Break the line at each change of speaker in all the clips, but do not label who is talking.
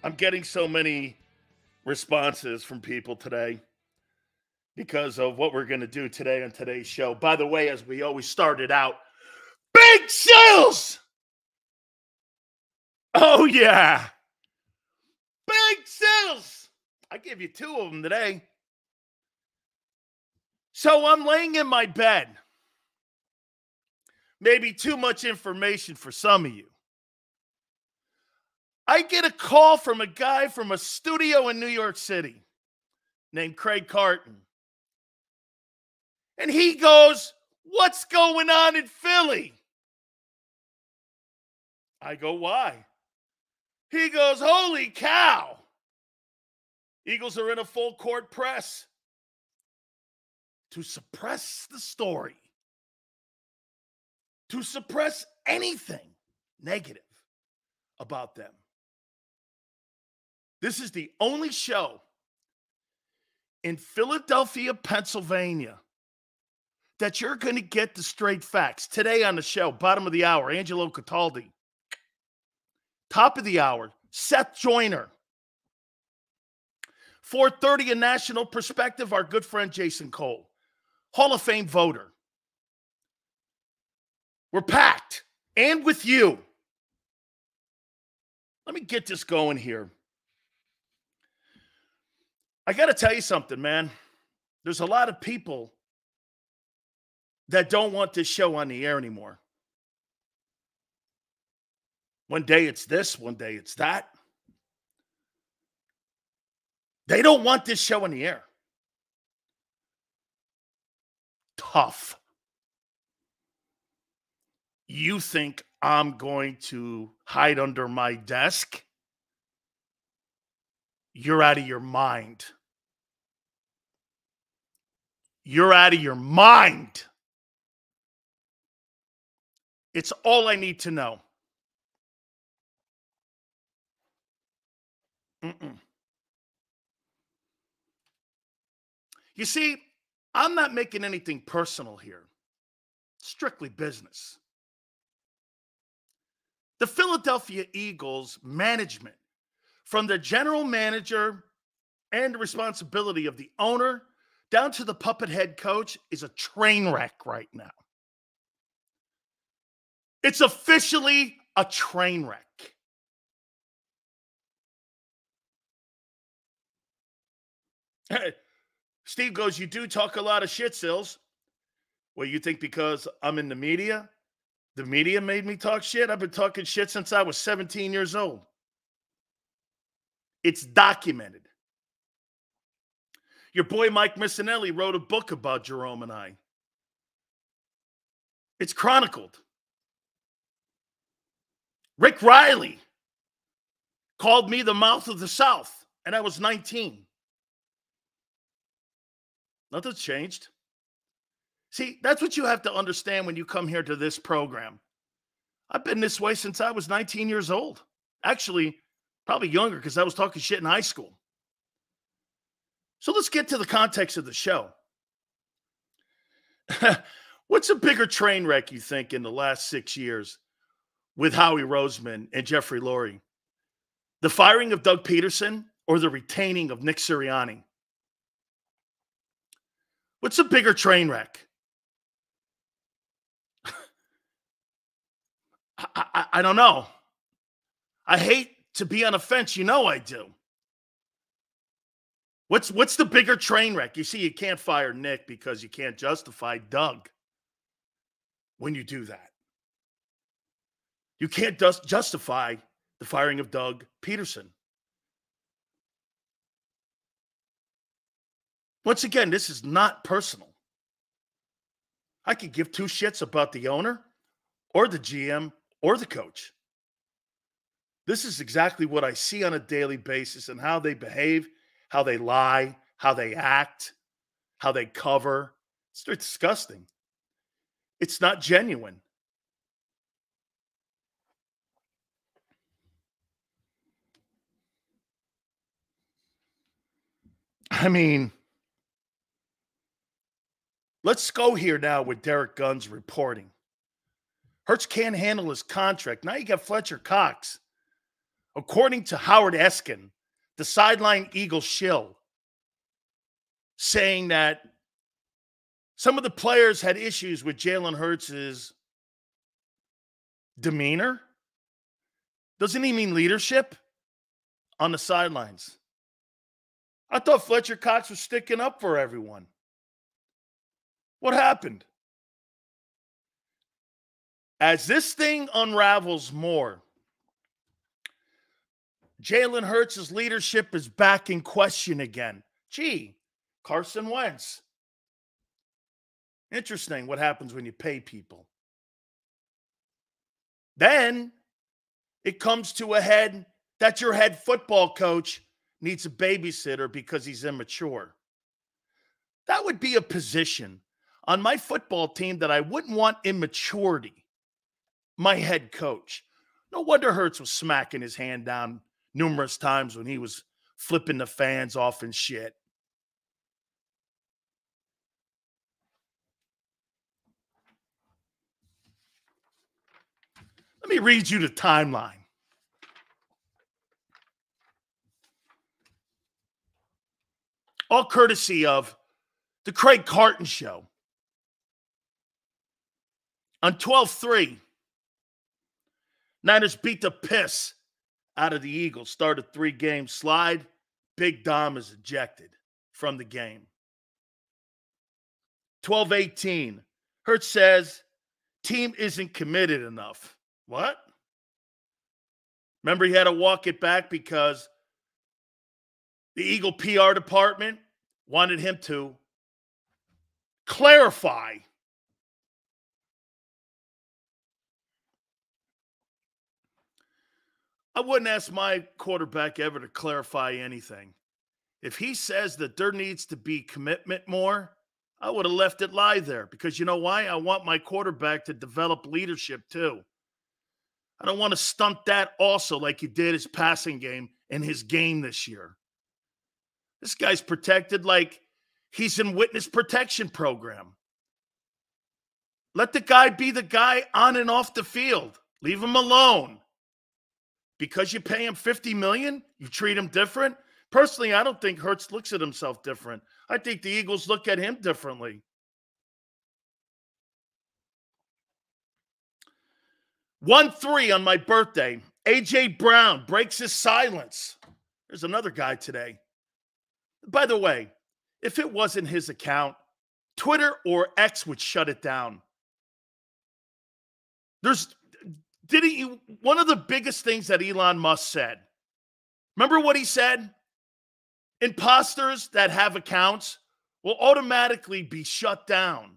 I'm getting so many responses from people today because of what we're going to do today on today's show. By the way, as we always started out, big sales! Oh, yeah. Big sales! I give you two of them today. So I'm laying in my bed. Maybe too much information for some of you. I get a call from a guy from a studio in New York City named Craig Carton. And he goes, "What's going on in Philly?" I go, "Why?" He goes, "Holy cow. Eagles are in a full court press to suppress the story, to suppress anything negative about them." This is the only show in Philadelphia, Pennsylvania, that you're going to get the straight facts. Today on the show, bottom of the hour, Angelo Cataldi. Top of the hour, Seth Joyner. 4:30 in National Perspective, our good friend Jason Cole, Hall of Fame voter. We're packed, and with you. Let me get this going here. I got to tell you something, man. There's a lot of people that don't want this show on the air anymore. One day it's this, one day it's that. They don't want this show on the air. Tough. You think I'm going to hide under my desk? You're out of your mind. You're out of your mind. It's all I need to know. You see, I'm not making anything personal here. Strictly business. The Philadelphia Eagles management, from the general manager and the responsibility of the owner down to the puppet head coach, is a train wreck right now. It's officially a train wreck. Steve goes, "You do talk a lot of shit, Sills." Well, you think because I'm in the media made me talk shit? I've been talking shit since I was 17 years old. It's documented. Your boy Mike Missinelli wrote a book about Jerome and I. It's chronicled. Rick Riley called me the mouth of the South, and I was 19. Nothing's changed. See, that's what you have to understand when you come here to this program. I've been this way since I was 19 years old. Actually, probably younger because I was talking shit in high school. So let's get to the context of the show. What's a bigger train wreck, you think, in the last 6 years with Howie Roseman and Jeffrey Lurie? The firing of Doug Peterson or the retaining of Nick Sirianni? What's a bigger train wreck? I don't know. I hate to be on a fence. You know I do. What's the bigger train wreck? You see, you can't fire Nick because you can't justify Doug when you do that. You can't justify the firing of Doug Peterson. Once again, this is not personal. I could give two shits about the owner or the GM or the coach. This is exactly what I see on a daily basis and how they behave, how they lie, how they act, how they cover. It's disgusting. It's not genuine. I mean, let's go here now with Derek Gunn's reporting. Hurts can't handle his contract. Now you got Fletcher Cox according to Howard Eskin, the sideline Eagle shill, saying that some of the players had issues with Jalen Hurts' demeanor. Doesn't he mean leadership on the sidelines? I thought Fletcher Cox was sticking up for everyone. What happened? As this thing unravels more, Jalen Hurts' leadership is back in question again. Gee, Carson Wentz. Interesting what happens when you pay people. Then it comes to a head that your head football coach needs a babysitter because he's immature. That would be a position on my football team that I wouldn't want immaturity. My head coach. No wonder Hurts was smacking his hand down numerous times when he was flipping the fans off and shit. Let me read you the timeline. All courtesy of the Craig Carton Show. On 12-3, Niners beat the piss out of the Eagles. Started 3-game slide. Big Dom is ejected from the game. 12-18, Hurts says, team isn't committed enough. What? Remember, he had to walk it back because the Eagle PR department wanted him to clarify. I wouldn't ask my quarterback ever to clarify anything. If he says that there needs to be commitment more, I would have left it lie there because you know why? I want my quarterback to develop leadership too. I don't want to stunt that also like he did his passing game and his game this year. This guy's protected like he's in witness protection program. Let the guy be the guy on and off the field. Leave him alone. Because you pay him $50 million, you treat him different. Personally, I don't think Hurts looks at himself different. I think the Eagles look at him differently. 1-3 on my birthday. A.J. Brown breaks his silence. There's another guy today. By the way, if it wasn't his account, Twitter or X would shut it down. One of the biggest things that Elon Musk said. Remember what he said? Imposters that have accounts will automatically be shut down.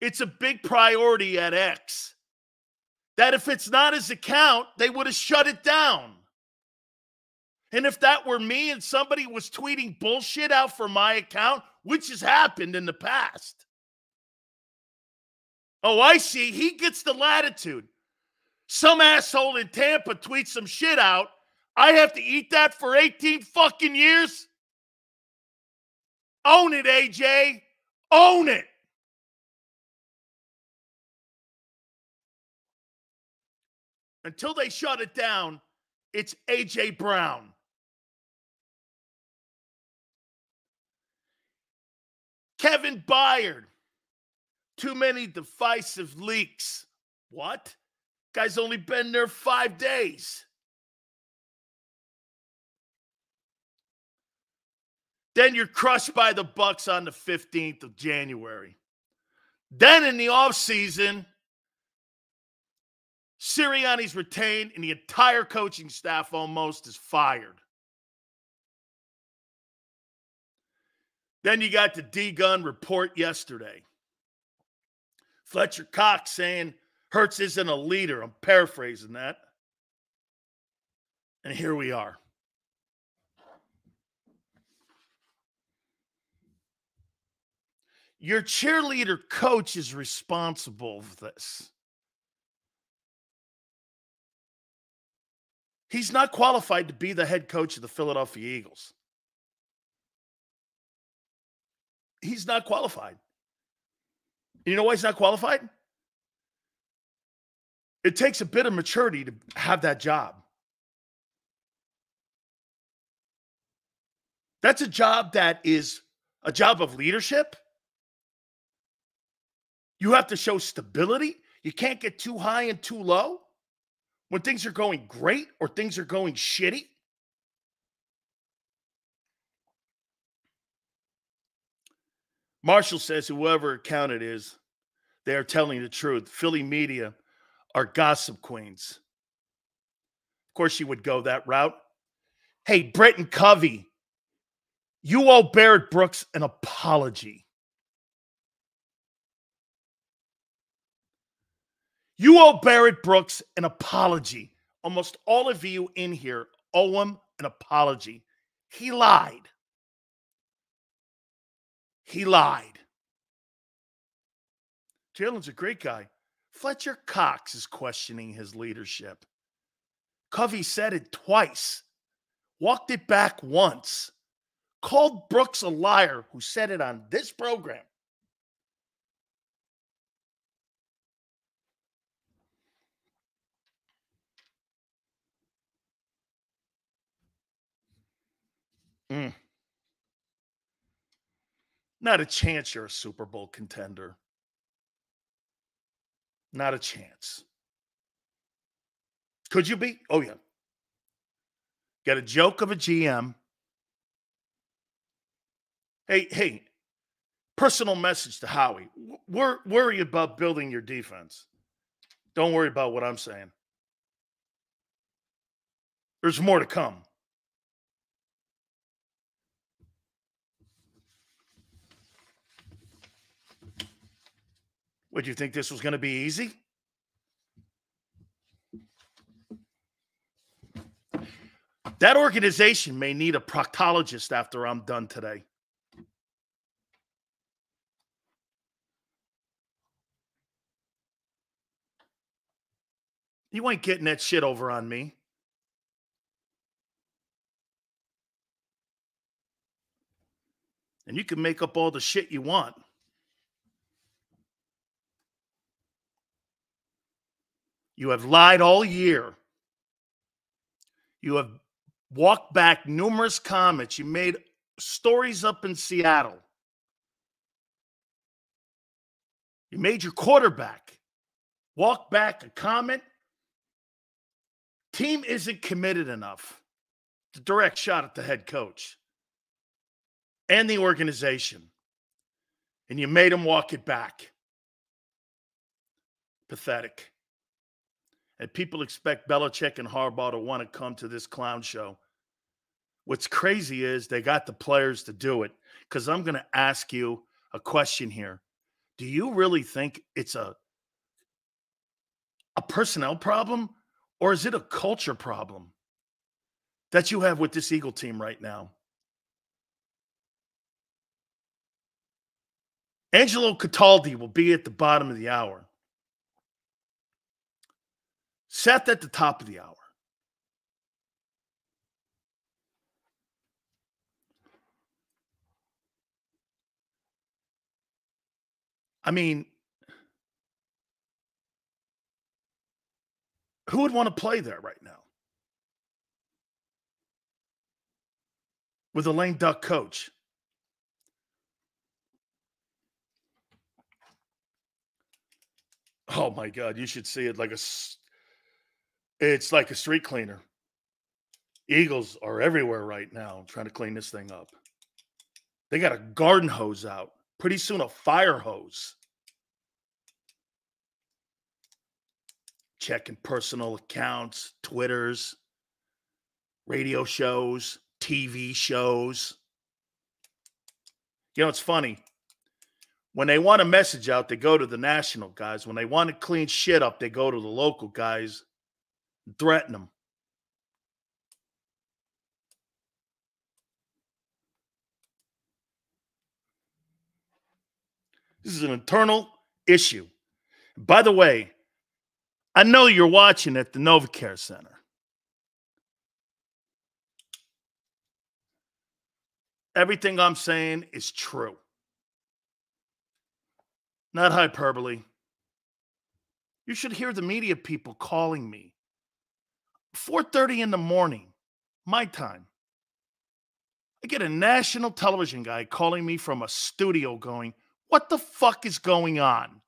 It's a big priority at X. That if it's not his account, they would have shut it down. And if that were me and somebody was tweeting bullshit out for my account, which has happened in the past. Oh, I see. He gets the latitude. Some asshole in Tampa tweets some shit out. I have to eat that for 18 fucking years? Own it, AJ. Own it. Until they shut it down, it's A.J. Brown. Kevin Byard. Too many divisive leaks. What? Guy's only been there 5 days. Then you're crushed by the Bucks on the 15th of January. Then in the offseason, Sirianni's retained and the entire coaching staff almost is fired. Then you got the D-Gun report yesterday. Fletcher Cox saying Hurts isn't a leader. I'm paraphrasing that. And here we are. Your cheerleader coach is responsible for this. He's not qualified to be the head coach of the Philadelphia Eagles. He's not qualified. You know why he's not qualified? It takes a bit of maturity to have that job. That's a job that is a job of leadership. You have to show stability. You can't get too high and too low when things are going great or things are going shitty. Marshall says whoever account it is, they are telling the truth. Philly media are gossip queens. Of course, she would go that route. Hey, Britton Covey, you owe Barrett Brooks an apology. You owe Barrett Brooks an apology. Almost all of you in here owe him an apology. He lied. He lied. Jalen's a great guy. Fletcher Cox is questioning his leadership. Covey said it twice. Walked it back once. Called Brooks a liar who said it on this program. Not a chance you're a Super Bowl contender. Not a chance. Could you be? Oh, yeah. Got a joke of a GM. Hey, personal message to Howie. Worry about building your defense. Don't worry about what I'm saying. There's more to come. Would you think this was going to be easy? That organization may need a proctologist after I'm done today. You ain't getting that shit over on me. And you can make up all the shit you want. You have lied all year. You have walked back numerous comments. You made stories up in Seattle. You made your quarterback walk back a comment. Team isn't committed enough. It's a direct shot at the head coach and the organization. And you made him walk it back. Pathetic. And people expect Belichick and Harbaugh to want to come to this clown show. What's crazy is they got the players to do it. Because I'm going to ask you a question here. Do you really think it's a personnel problem, or is it a culture problem that you have with this Eagle team right now? Angelo Cataldi will be at the bottom of the hour. Seth at the top of the hour. I mean, who would want to play there right now? With a lame duck coach. Oh my God, you should see it it's like a street cleaner. Eagles are everywhere right now trying to clean this thing up. They got a garden hose out. Pretty soon a fire hose. Checking personal accounts, Twitters, radio shows, TV shows. You know, it's funny. When they want a message out, they go to the national guys. When they want to clean shit up, they go to the local guys and threaten them. This is an internal issue. By the way, I know you're watching at the NovaCare Center. Everything I'm saying is true. Not hyperbole. You should hear the media people calling me. 4:30 in the morning, my time. I get a national television guy calling me from a studio going, what the fuck is going on?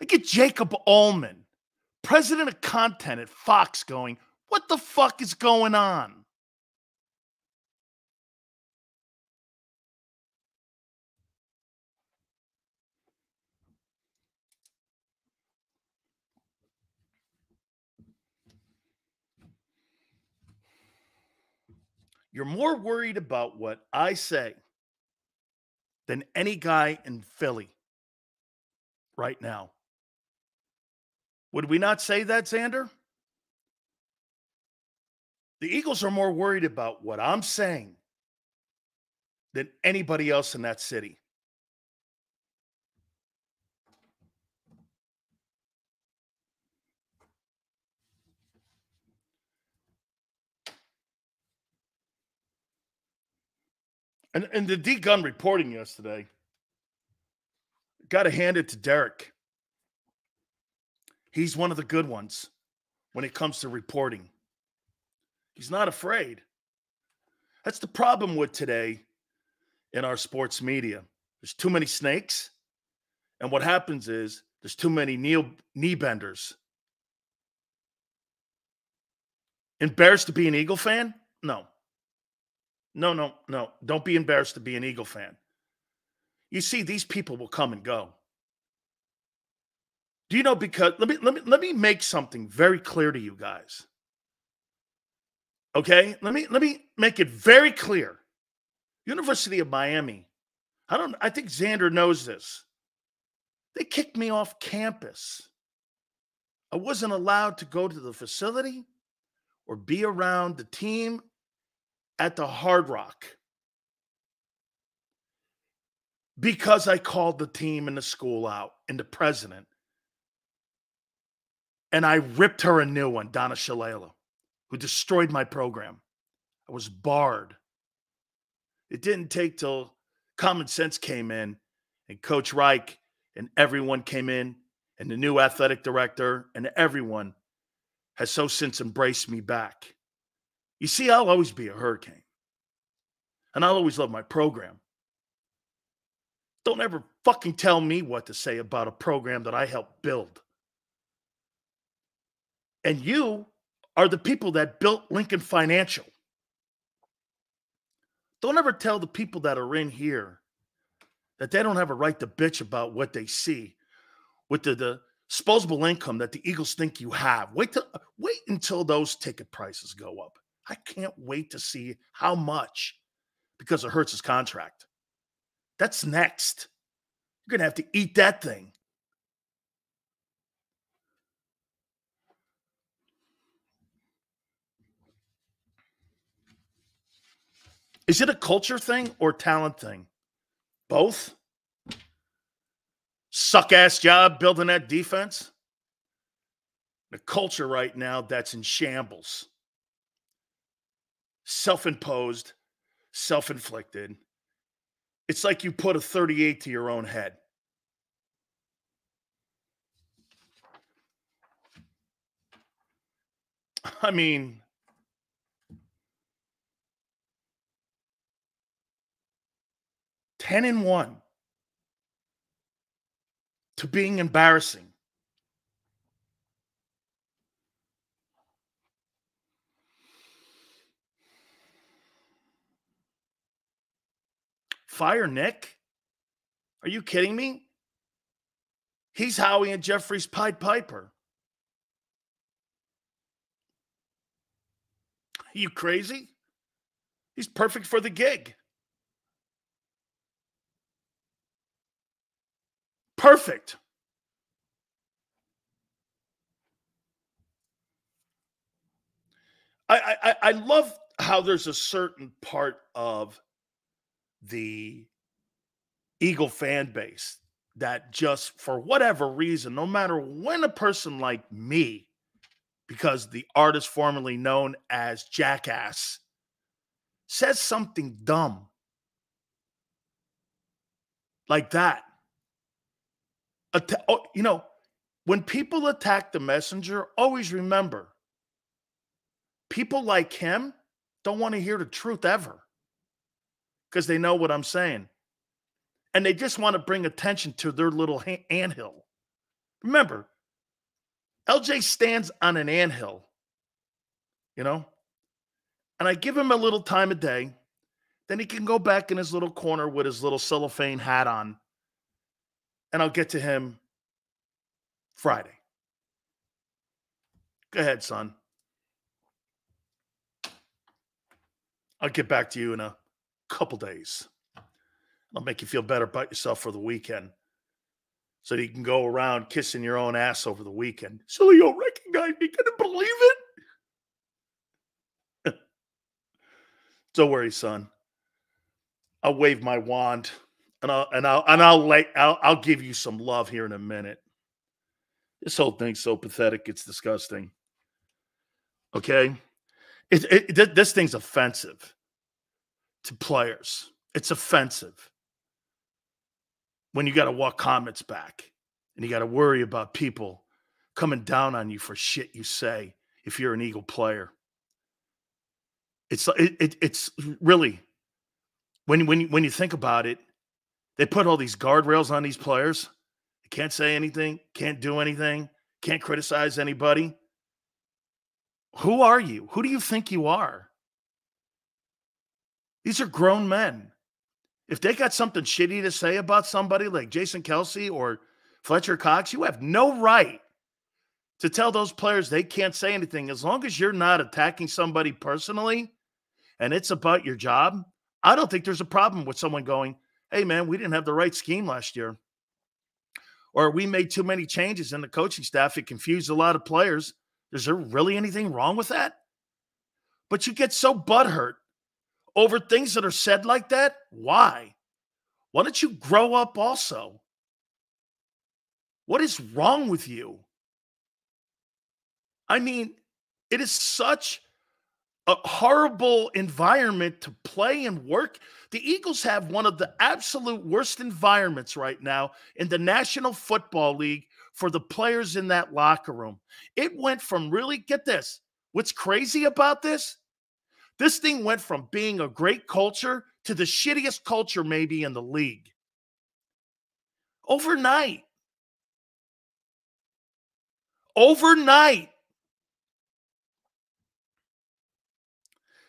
I get Jacob Ullman, president of content at Fox, going, what the fuck is going on? You're more worried about what I say than any guy in Philly right now. Would we not say that, Xander? The Eagles are more worried about what I'm saying than anybody else in that city. And the D Gun reporting yesterday, got to hand it to Derek. He's one of the good ones when it comes to reporting. He's not afraid. That's the problem with today in our sports media. There's too many snakes. And what happens is there's too many knee benders. Embarrassed to be an Eagle fan? No. No. Don't be embarrassed to be an Eagle fan. You see, these people will come and go. Do you know, because let me make something very clear to you guys. Okay? Let me make it very clear. University of Miami. I think Xander knows this. They kicked me off campus. I wasn't allowed to go to the facility or be around the team at the Hard Rock because I called the team and the school out and the president. And I ripped her a new one, Donna Shalala, who destroyed my program. I was barred. It didn't take till common sense came in and Coach Reich and everyone came in and the new athletic director and everyone has so since embraced me back. You see, I'll always be a Hurricane. And I'll always love my program. Don't ever fucking tell me what to say about a program that I helped build. And you are the people that built Lincoln Financial. Don't ever tell the people that are in here that they don't have a right to bitch about what they see with the disposable income that the Eagles think you have. Wait until those ticket prices go up. I can't wait to see how much because of Hurts's contract. That's next. You're going to have to eat that thing. Is it a culture thing or talent thing? Both? Suck-ass job building that defense? The culture right now that's in shambles. Self-imposed, self-inflicted. It's like you put a 38 to your own head. I mean, (10-1) to being embarrassing. Fire Nick? Are you kidding me? He's Howie and Jeffrey's Pied Piper. Are you crazy? He's perfect for the gig. Perfect. I love how there's a certain part of the Eagle fan base that just for whatever reason, no matter when a person like me, because the artist formerly known as Jackass, says something dumb like that. When people attack the messenger, always remember People like him don't want to hear the truth ever because they know what I'm saying. And they just want to bring attention to their little anthill. Remember, LJ stands on an anthill, and I give him a little time a day. Then he can go back in his little corner with his little cellophane hat on, and I'll get to him Friday. Go ahead, son. I'll get back to you in a couple days. I'll make you feel better about yourself for the weekend so that you can go around kissing your own ass over the weekend. Sileo recognized me. Can you believe it? Don't worry, son. I'll wave my wand and I'll give you some love here in a minute. This whole thing's so pathetic, it's disgusting. Okay? This thing's offensive to players. It's offensive when you got to walk comments back and you got to worry about people coming down on you for shit you say if you're an Eagle player. It's really, when you think about it, they put all these guardrails on these players. They can't say anything, can't do anything, can't criticize anybody. Who are you? Who do you think you are? These are grown men. If they got something shitty to say about somebody like Jason Kelce or Fletcher Cox, you have no right to tell those players they can't say anything. As long as you're not attacking somebody personally and it's about your job, I don't think there's a problem with someone going, hey, man, we didn't have the right scheme last year. Or we made too many changes in the coaching staff. It confused a lot of players. Is there really anything wrong with that? But you get so butthurt over things that are said like that. Why? Why don't you grow up also? What is wrong with you? I mean, it is such a horrible environment to play and work. The Eagles have one of the absolute worst environments right now in the National Football League for the players in that locker room. It went from really, get this, what's crazy about this? This thing went from being a great culture to the shittiest culture maybe in the league. Overnight.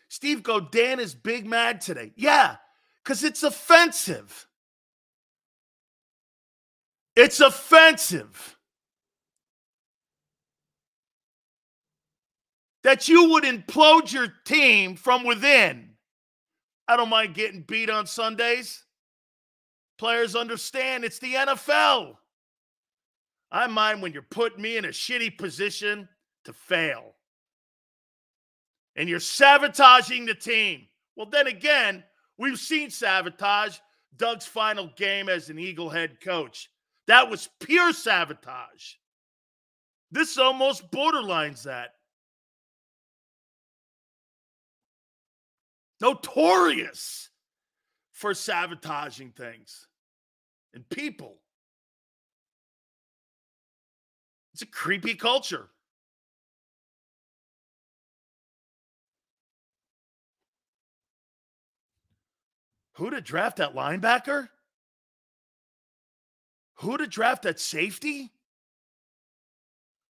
Steve go, Dan is big mad today. Yeah, because it's offensive. It's offensive that you would implode your team from within. I don't mind getting beat on Sundays. Players understand it's the NFL. I mind when you're putting me in a shitty position to fail. And you're sabotaging the team. Well, then again, we've seen sabotage. Doug's final game as an Eagle head coach. That was pure sabotage. This almost borderlines that. Notorious for sabotaging things and people. It's a creepy culture. Who to draft that linebacker? Who to draft that safety?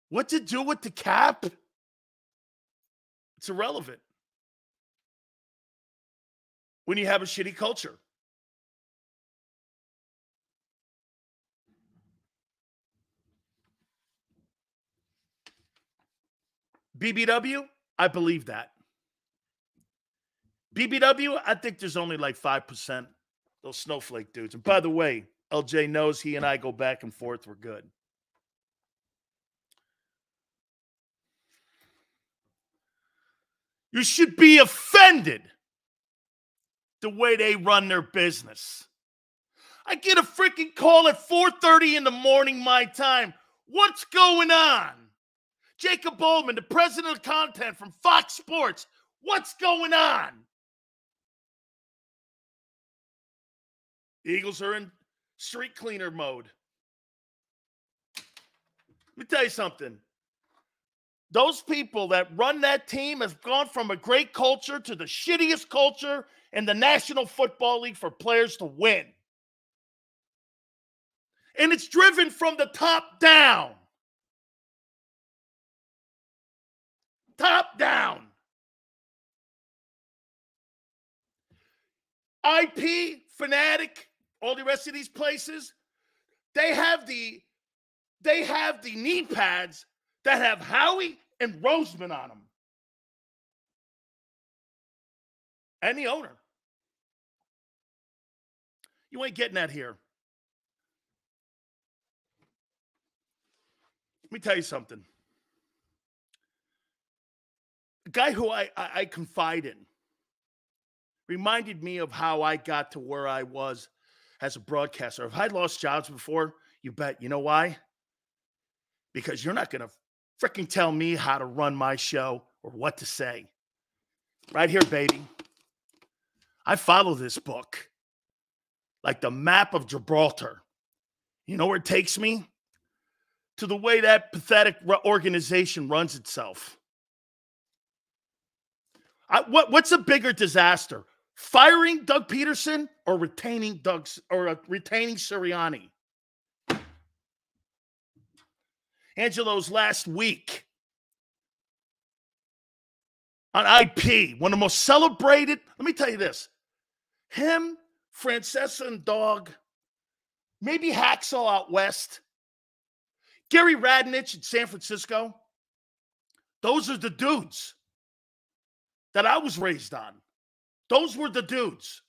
What to do with the cap? It's irrelevant when you have a shitty culture. BBW, I believe that. BBW, I think there's only like 5%. Those snowflake dudes. And by the way, LJ knows he and I go back and forth. We're good. You should be offended the way they run their business. I get a freaking call at 4:30 in the morning my time. What's going on? Jacob Bowman, the president of content from Fox Sports. What's going on? The Eagles are in street cleaner mode. Let me tell you something. Those people that run that team have gone from a great culture to the shittiest culture in the National Football League for players to win. And it's driven from the top down. Top down. IP, Fanatic, all the rest of these places, they have the knee pads that have Howie and Roseman on them. And the owner. You ain't getting that here. Let me tell you something. A guy who I confide in reminded me of how I got to where I was as a broadcaster. Have I lost jobs before? You bet. You know why? Because you're not going to freaking tell me how to run my show or what to say. Right here, baby. I follow this book like the map of Gibraltar. You know where it takes me? To the way that pathetic organization runs itself. What's a bigger disaster? Firing Doug Peterson or retaining Sirianni? Angelo's last week on IP, one of the most celebrated. Let me tell you this. Him, Francesa and Dog, maybe Hacksaw out west, Gary Radnich in San Francisco. Those are the dudes that I was raised on. Those were the dudes.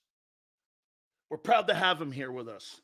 We're proud to have him here with us.